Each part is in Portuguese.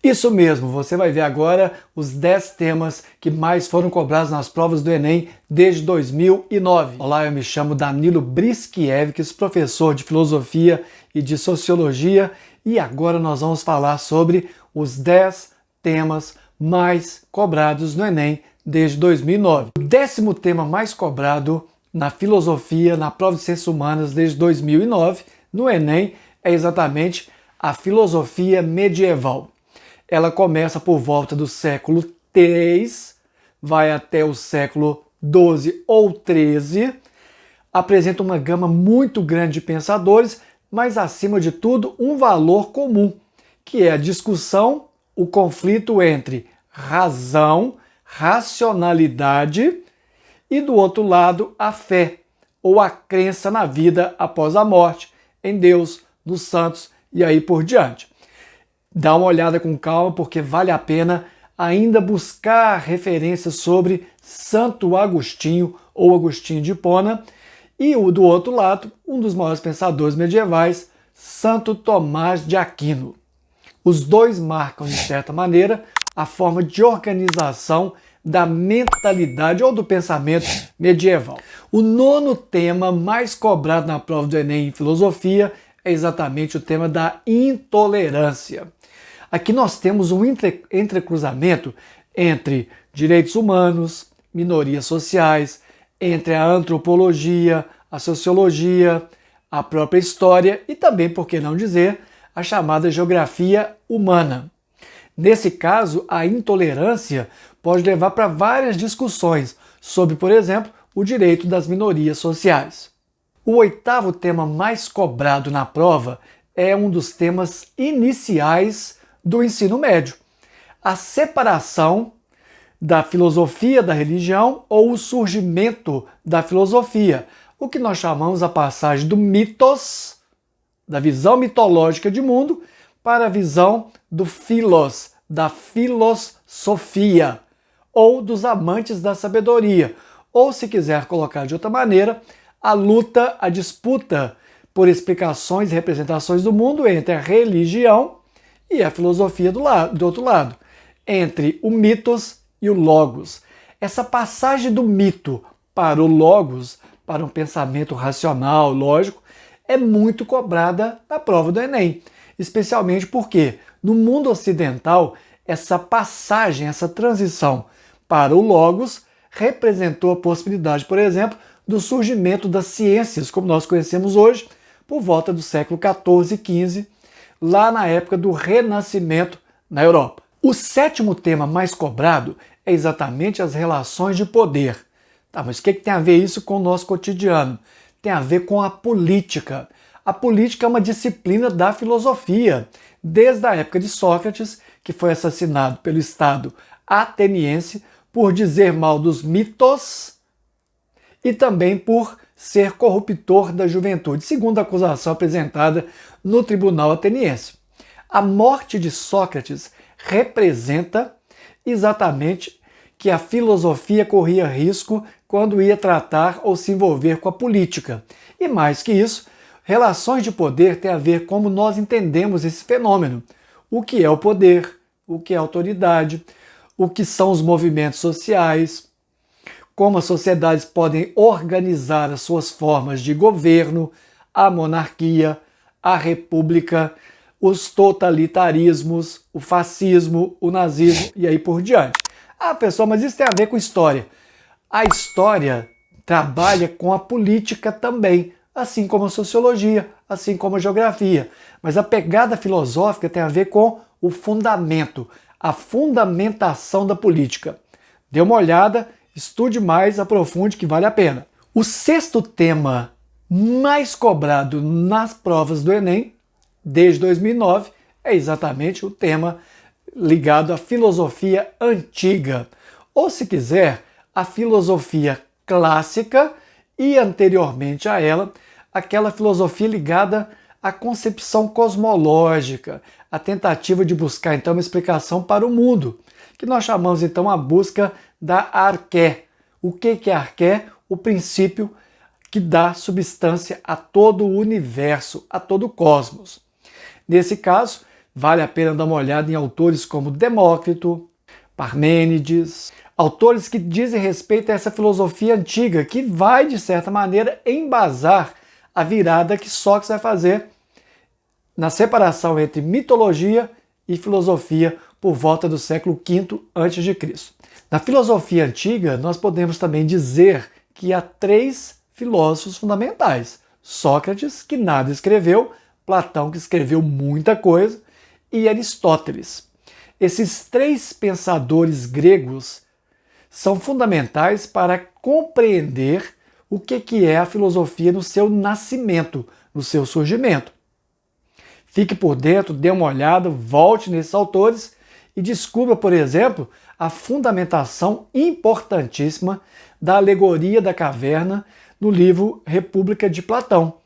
Isso mesmo, você vai ver agora os 10 temas que mais foram cobrados nas provas do Enem desde 2009. Olá, eu me chamo Danilo Briskiewicz, professor de Filosofia e de Sociologia, e agora nós vamos falar sobre os 10 temas mais cobrados no Enem desde 2009. O 10º tema mais cobrado na filosofia, na prova de Ciências Humanas desde 2009, no Enem, é exatamente a filosofia medieval. Ela começa por volta do século III, vai até o século XII ou XIII, apresenta uma gama muito grande de pensadores, mas acima de tudo um valor comum, que é a discussão, o conflito entre razão, racionalidade e do outro lado a fé, ou a crença na vida após a morte, em Deus, nos santos e aí por diante. Dá uma olhada com calma, porque vale a pena ainda buscar referências sobre Santo Agostinho ou Agostinho de Hipona e do outro lado, um dos maiores pensadores medievais, Santo Tomás de Aquino. Os dois marcam, de certa maneira, a forma de organização da mentalidade ou do pensamento medieval. O 9º tema mais cobrado na prova do Enem em filosofia é exatamente o tema da intolerância. Aqui nós temos um entrecruzamento entre direitos humanos, minorias sociais, entre a antropologia, a sociologia, a própria história e também, por que não dizer, a chamada geografia humana. Nesse caso, a intolerância pode levar para várias discussões sobre, por exemplo, o direito das minorias sociais. O 8º tema mais cobrado na prova é um dos temas iniciais do ensino médio. A separação da filosofia da religião ou o surgimento da filosofia, o que nós chamamos a passagem do mitos, da visão mitológica de mundo, para a visão do philos, da filosofia, ou dos amantes da sabedoria, ou se quiser colocar de outra maneira, a luta, a disputa por explicações e representações do mundo entre a religião e a filosofia do outro lado, entre o mitos e o logos. Essa passagem do mito para o logos, para um pensamento racional, lógico, é muito cobrada na prova do Enem, especialmente porque no mundo ocidental essa passagem, essa transição para o logos representou a possibilidade, por exemplo, do surgimento das ciências, como nós conhecemos hoje, por volta do século XIV e XV, lá na época do Renascimento na Europa. O 7º tema mais cobrado é exatamente as relações de poder. Tá, mas o que tem a ver isso com o nosso cotidiano? Tem a ver com a política. A política é uma disciplina da filosofia, desde a época de Sócrates, que foi assassinado pelo Estado ateniense por dizer mal dos mitos e também por ser corruptor da juventude, segundo a acusação apresentada no tribunal ateniense. A morte de Sócrates representa exatamente que a filosofia corria risco quando ia tratar ou se envolver com a política. E mais que isso, relações de poder têm a ver como nós entendemos esse fenômeno. O que é o poder, o que é a autoridade, o que são os movimentos sociais, como as sociedades podem organizar as suas formas de governo, a monarquia, a república, os totalitarismos, o fascismo, o nazismo e aí por diante. Ah, pessoal, mas isso tem a ver com história. A história trabalha com a política também, assim como a sociologia, assim como a geografia. Mas a pegada filosófica tem a ver com o fundamento, a fundamentação da política. Dê uma olhada, estude mais, aprofunde, que vale a pena. O 6º tema mais cobrado nas provas do Enem, desde 2009, é exatamente o tema ligado à filosofia antiga, ou se quiser, a filosofia clássica e anteriormente a ela, aquela filosofia ligada à concepção cosmológica, a tentativa de buscar então uma explicação para o mundo, que nós chamamos então a busca da arqué. O que é arqué? O princípio que dá substância a todo o universo, a todo o cosmos. Nesse caso, Vale a pena dar uma olhada em autores como Demócrito, Parmênides, autores que dizem respeito a essa filosofia antiga, que vai, de certa maneira, embasar a virada que Sócrates vai fazer na separação entre mitologia e filosofia por volta do século V a.C. Na filosofia antiga, nós podemos também dizer que há três filósofos fundamentais: Sócrates, que nada escreveu, Platão, que escreveu muita coisa, e Aristóteles. Esses três pensadores gregos são fundamentais para compreender o que é a filosofia no seu nascimento, no seu surgimento. Fique por dentro, dê uma olhada, volte nesses autores e descubra, por exemplo, a fundamentação importantíssima da alegoria da caverna no livro República de Platão.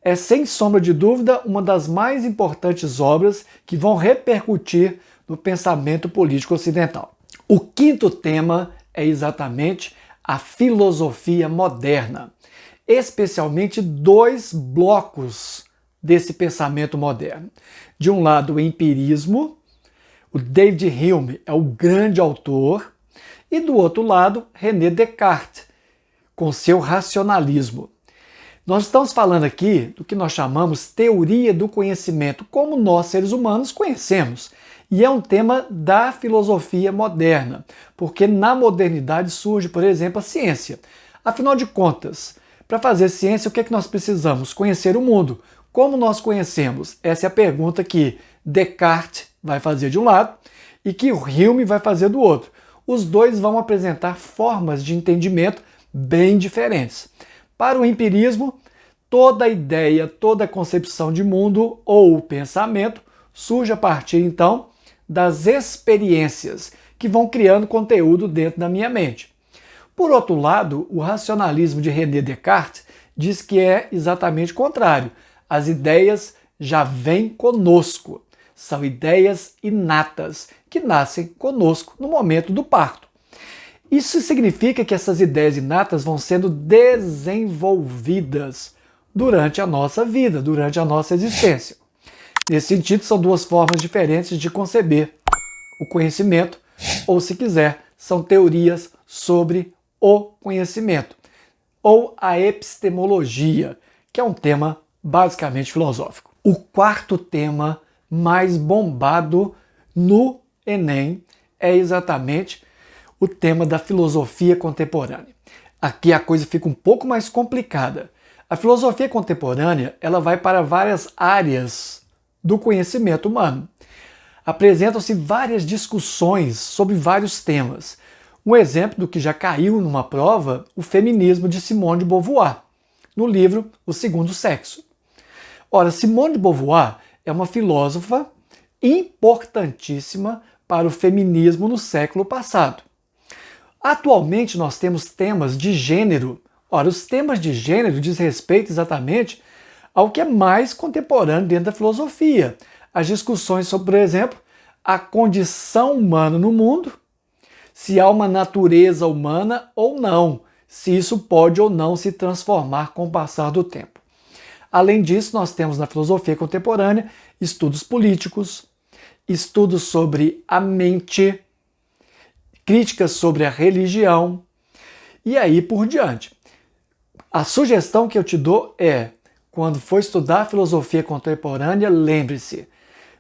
É, sem sombra de dúvida, uma das mais importantes obras que vão repercutir no pensamento político ocidental. O quinto tema é exatamente a filosofia moderna, especialmente dois blocos desse pensamento moderno. De um lado, o empirismo, o David Hume é o grande autor, e do outro lado, René Descartes, com seu racionalismo. Nós estamos falando aqui do que nós chamamos teoria do conhecimento, como nós, seres humanos, conhecemos. E é um tema da filosofia moderna, porque na modernidade surge, por exemplo, a ciência. Afinal de contas, para fazer ciência, o que é que nós precisamos? Conhecer o mundo. Como nós conhecemos? Essa é a pergunta que Descartes vai fazer de um lado e que o Hume vai fazer do outro. Os dois vão apresentar formas de entendimento bem diferentes. Para o empirismo, toda ideia, toda concepção de mundo ou pensamento surge a partir, então, das experiências que vão criando conteúdo dentro da minha mente. Por outro lado, o racionalismo de René Descartes diz que é exatamente o contrário. As ideias já vêm conosco. São ideias inatas que nascem conosco no momento do parto. Isso significa que essas ideias inatas vão sendo desenvolvidas durante a nossa vida, durante a nossa existência. Nesse sentido, são duas formas diferentes de conceber o conhecimento, ou, se quiser, são teorias sobre o conhecimento, ou a epistemologia, que é um tema basicamente filosófico. O quarto tema mais bombado no Enem é exatamente o tema da filosofia contemporânea. Aqui a coisa fica um pouco mais complicada. A filosofia contemporânea, ela vai para várias áreas do conhecimento humano. Apresentam-se várias discussões sobre vários temas. Um exemplo do que já caiu numa prova, o feminismo de Simone de Beauvoir, no livro O Segundo Sexo. Ora, Simone de Beauvoir é uma filósofa importantíssima para o feminismo no século passado. Atualmente nós temos temas de gênero. Ora, os temas de gênero diz respeito exatamente ao que é mais contemporâneo dentro da filosofia. As discussões sobre, por exemplo, a condição humana no mundo, se há uma natureza humana ou não, se isso pode ou não se transformar com o passar do tempo. Além disso, nós temos na filosofia contemporânea estudos políticos, estudos sobre a mente, críticas sobre a religião e aí por diante. A sugestão que eu te dou é, quando for estudar filosofia contemporânea, lembre-se,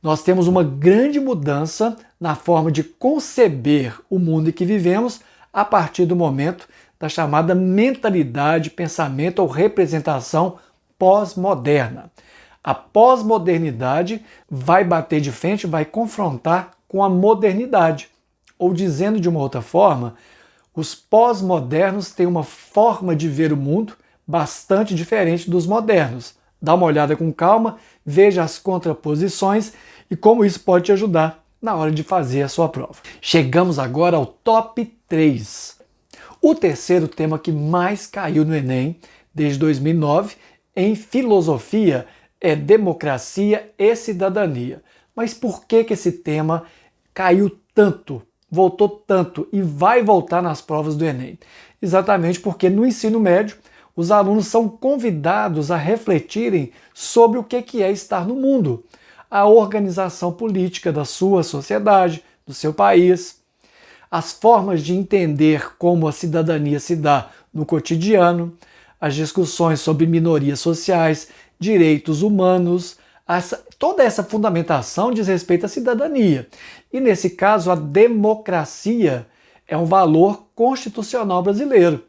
nós temos uma grande mudança na forma de conceber o mundo em que vivemos a partir do momento da chamada mentalidade, pensamento ou representação pós-moderna. A pós-modernidade vai bater de frente, vai confrontar com a modernidade. Ou dizendo de uma outra forma, os pós-modernos têm uma forma de ver o mundo bastante diferente dos modernos. Dá uma olhada com calma, veja as contraposições e como isso pode te ajudar na hora de fazer a sua prova. Chegamos agora ao top 3. O terceiro tema que mais caiu no Enem desde 2009 em filosofia é democracia e cidadania. Mas por que esse tema caiu tanto? Voltou tanto e vai voltar nas provas do Enem? Exatamente porque no ensino médio os alunos são convidados a refletirem sobre o que é estar no mundo. a organização política da sua sociedade, do seu país, as formas de entender como a cidadania se dá no cotidiano, as discussões sobre minorias sociais, direitos humanos, toda essa fundamentação diz respeito à cidadania. E nesse caso, a democracia é um valor constitucional brasileiro.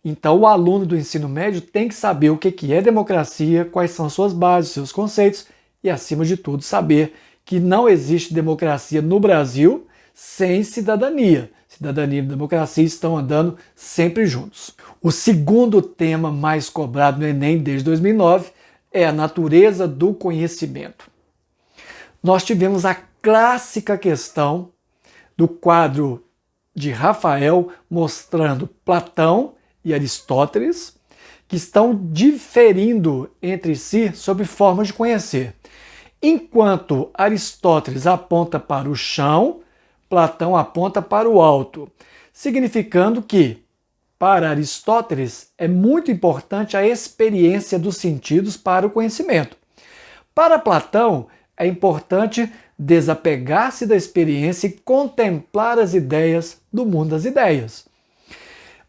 Então, o aluno do ensino médio tem que saber o que é democracia, quais são suas bases, seus conceitos e, acima de tudo, saber que não existe democracia no Brasil sem cidadania. Cidadania e democracia estão andando sempre juntos. O segundo tema mais cobrado no Enem desde 2009 é a natureza do conhecimento. Nós tivemos a clássica questão do quadro de Rafael mostrando Platão e Aristóteles, que estão diferindo entre si sobre formas de conhecer. Enquanto Aristóteles aponta para o chão, Platão aponta para o alto, significando que, para Aristóteles, é muito importante a experiência dos sentidos para o conhecimento. Para Platão, é importante desapegar-se da experiência e contemplar as ideias do mundo das ideias.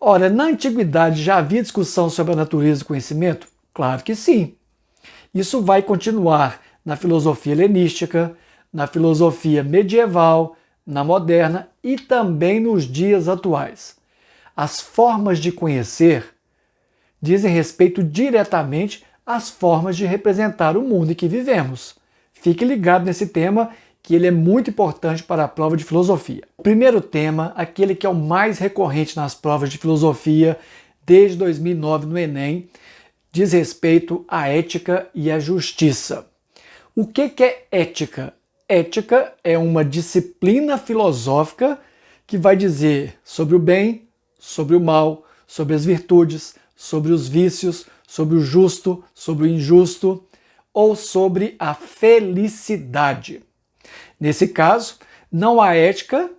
Ora, na antiguidade já havia discussão sobre a natureza do conhecimento? Claro que sim. Isso vai continuar na filosofia helenística, na filosofia medieval, na moderna e também nos dias atuais. As formas de conhecer dizem respeito diretamente às formas de representar o mundo em que vivemos. Fique ligado nesse tema, que ele é muito importante para a prova de filosofia. O primeiro tema, aquele que é o mais recorrente nas provas de filosofia desde 2009 no Enem, diz respeito à ética e à justiça. O que é ética? Ética é uma disciplina filosófica que vai dizer sobre o bem, sobre o mal, sobre as virtudes, sobre os vícios, sobre o justo, sobre o injusto ou sobre a felicidade. Nesse caso, não há ética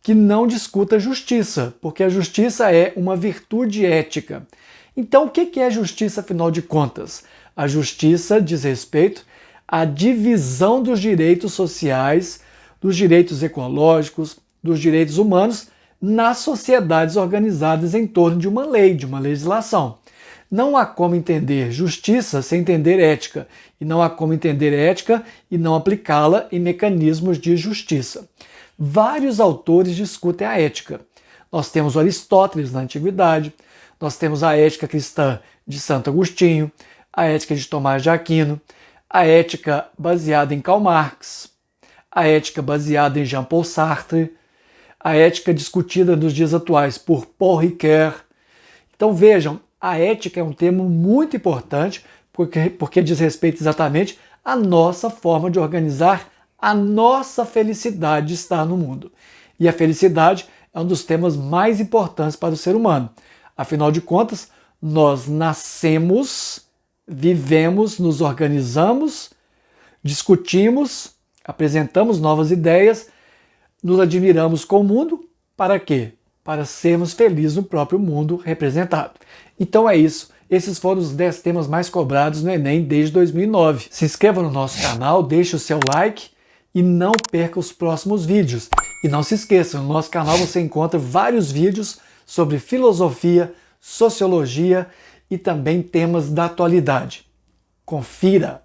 que não discuta justiça, porque a justiça é uma virtude ética. Então, o que é justiça, afinal de contas? A justiça diz respeito à divisão dos direitos sociais, dos direitos ecológicos, dos direitos humanos nas sociedades organizadas em torno de uma lei, de uma legislação. Não há como entender justiça sem entender ética, e não há como entender ética e não aplicá-la em mecanismos de justiça. Vários autores discutem a ética. Nós temos Aristóteles na Antiguidade, nós temos a ética cristã de Santo Agostinho, a ética de Tomás de Aquino, a ética baseada em Karl Marx, a ética baseada em Jean-Paul Sartre, a ética discutida nos dias atuais por Paul Ricoeur. Então vejam, a ética é um tema muito importante porque diz respeito exatamente à nossa forma de organizar a nossa felicidade de estar no mundo. E a felicidade é um dos temas mais importantes para o ser humano. Afinal de contas, nós nascemos, vivemos, nos organizamos, discutimos, apresentamos novas ideias, nos admiramos com o mundo. Para quê? Para sermos felizes no próprio mundo representado. Então é isso. Esses foram os 10 temas mais cobrados no Enem desde 2009. Se inscreva no nosso canal, deixe o seu like e não perca os próximos vídeos. E não se esqueça, no nosso canal você encontra vários vídeos sobre filosofia, sociologia e também temas da atualidade. Confira!